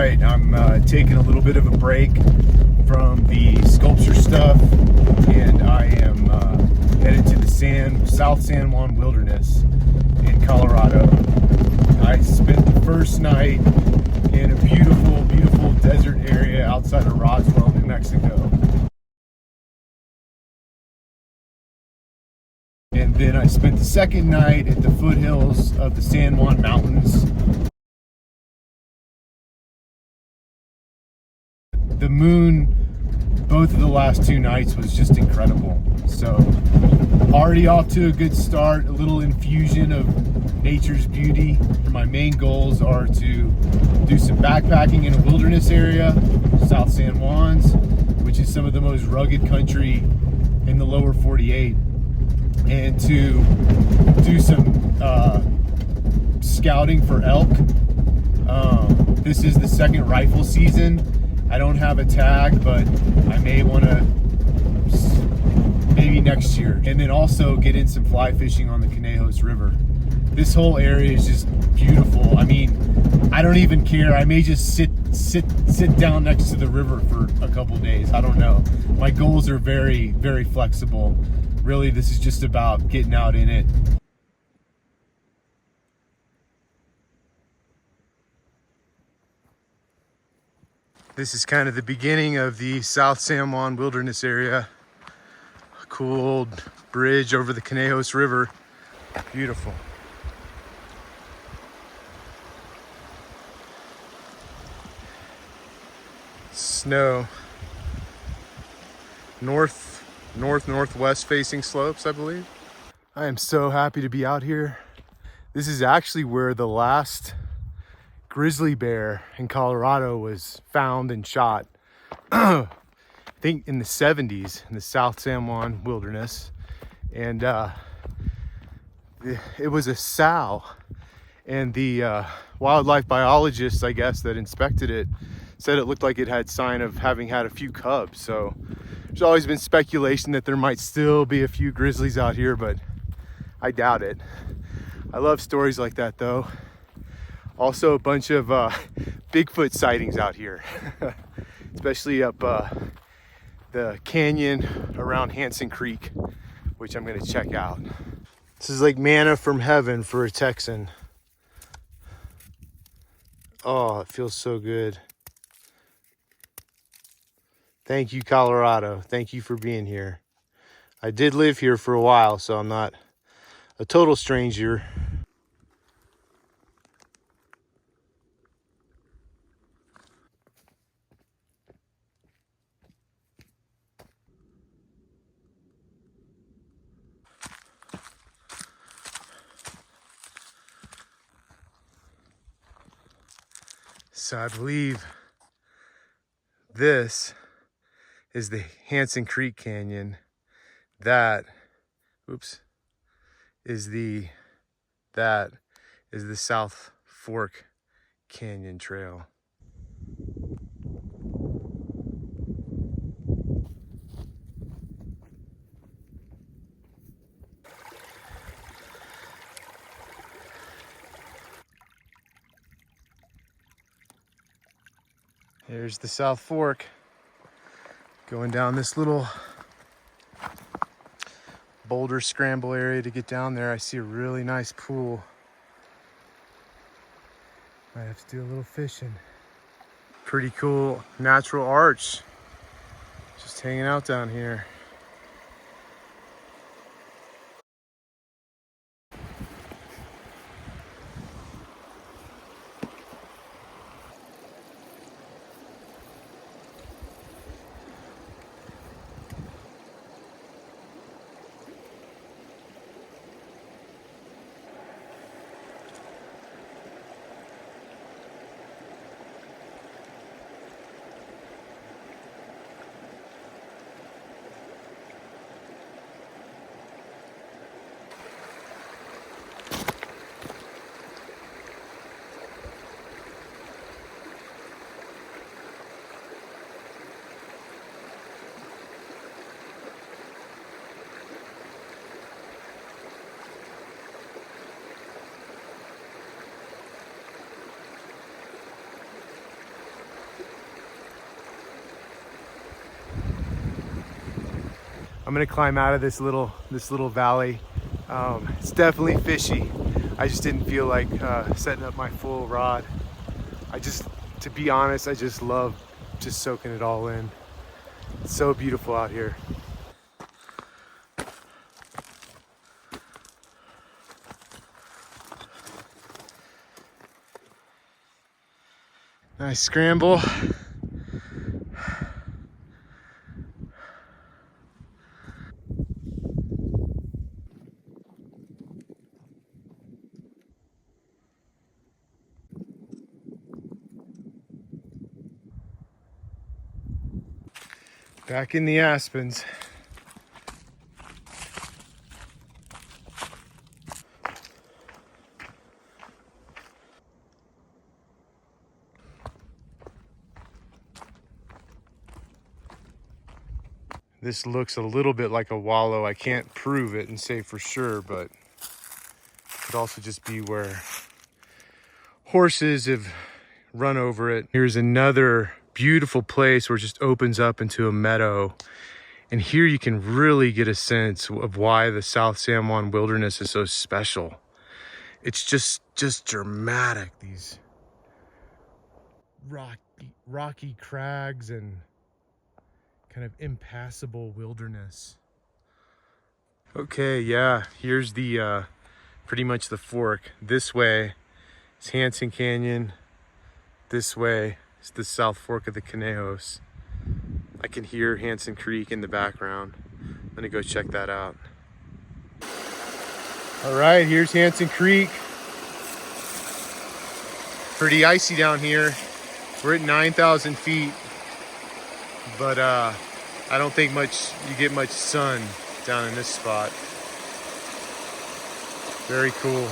right, I'm taking a little bit of a break from the sculpture stuff, and I am headed to the South San Juan Wilderness in Colorado. I spent the first night in a beautiful, beautiful desert area outside of Roswell, New Mexico. And then I spent the second night at the foothills of the San Juan Mountains. The moon, both of the last two nights, was just incredible. So already off to a good start, a little infusion of nature's beauty. My main goals are to do some backpacking in a wilderness area, South San Juan's, which is some of the most rugged country in the lower 48, and to do some scouting for elk. This is the second rifle season. I don't have a tag, but I may want to, maybe next year. And then also get in some fly fishing on the Conejos River. This whole area is just beautiful. I mean, I don't even care. I may just sit down next to the river for a couple days. I don't know. My goals are very, very flexible. Really, this is just about getting out in it. This is kind of the beginning of the South San Juan Wilderness area. A cool old bridge over the Conejos River. Beautiful. Snow. Northwest facing slopes, I believe. I am so happy to be out here. This is actually where the last grizzly bear in Colorado was found and shot. I think in the 70s in the South San Juan Wilderness. And it was a sow. And the wildlife biologist, I guess, that inspected it said it looked like it had sign of having had a few cubs. So there's always been speculation that there might still be a few grizzlies out here, but I doubt it. I love stories like that though. Also a bunch of Bigfoot sightings out here, especially up the canyon around Hanson Creek, which I'm gonna check out. This is like manna from heaven for a Texan. Oh, it feels so good. Thank you, Colorado. Thank you for being here. I did live here for a while, so I'm not a total stranger. So I believe this is the Hanson Creek Canyon. That is the South Fork Canyon Trail. There's the South Fork. Going down this little boulder scramble area to get down there. I see a really nice pool. Might have to do a little fishing. Pretty cool natural arch. Just hanging out down here. I'm gonna climb out of this little valley. It's definitely fishy. I just didn't feel like setting up my full rod. To be honest, I just love just soaking it all in. It's so beautiful out here. Nice scramble. Back in the aspens. This looks a little bit like a wallow. I can't prove it and say for sure, but it could also just be where horses have run over it. Here's another beautiful place where it just opens up into a meadow. And here you can really get a sense of why the South San Juan wilderness is so special. It's just dramatic. These rocky crags and kind of impassable wilderness. Okay, yeah, here's the pretty much the fork. This way is Hanson Canyon. This way is the South Fork of the Conejos. I can hear Hanson Creek in the background. I'm gonna go check that out. All right, here's Hanson Creek. Pretty icy down here. We're at 9,000 feet, but I don't think you get much sun down in this spot. Very cool.